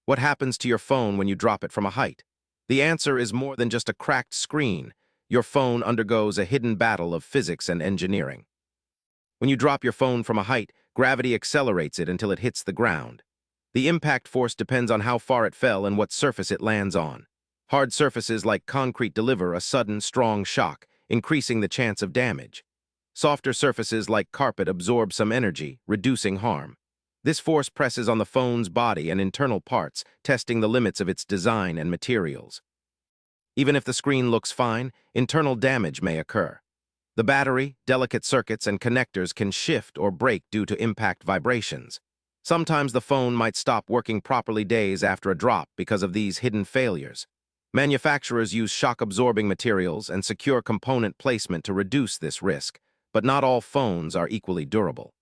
What happens to your phone when you drop it from a height? The answer is more than just a cracked screen. Your phone undergoes a hidden battle of physics and engineering. When you drop your phone from a height, gravity accelerates it until it hits the ground. The impact force depends on how far it fell and what surface it lands on. Hard surfaces like concrete deliver a sudden, strong shock, increasing the chance of damage. Softer surfaces like carpet absorb some energy, reducing harm. This force presses on the phone's body and internal parts, testing the limits of its design and materials. Even if the screen looks fine, internal damage may occur. The battery, delicate circuits, and connectors can shift or break due to impact vibrations. Sometimes the phone might stop working properly days after a drop because of these hidden failures. Manufacturers use shock-absorbing materials and secure component placement to reduce this risk, but not all phones are equally durable.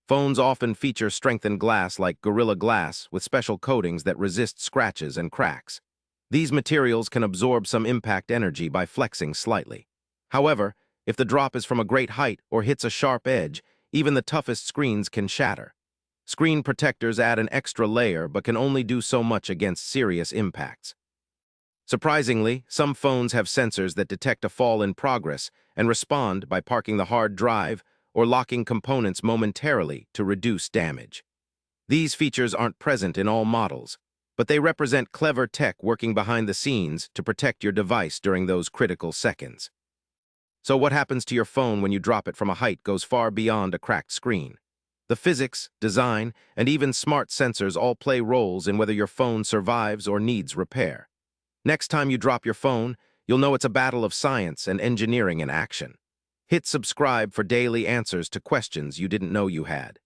Phones often feature strengthened glass like Gorilla Glass with special coatings that resist scratches and cracks. These materials can absorb some impact energy by flexing slightly. However, if the drop is from a great height or hits a sharp edge, even the toughest screens can shatter. Screen protectors add an extra layer but can only do so much against serious impacts. Surprisingly, some phones have sensors that detect a fall in progress and respond by parking the hard drive or locking components momentarily to reduce damage. These features aren't present in all models, but they represent clever tech working behind the scenes to protect your device during those critical seconds. So what happens to your phone when you drop it from a height goes far beyond a cracked screen. The physics, design, and even smart sensors all play roles in whether your phone survives or needs repair. Next time you drop your phone, you'll know it's a battle of science and engineering in action. Hit subscribe for daily answers to questions you didn't know you had.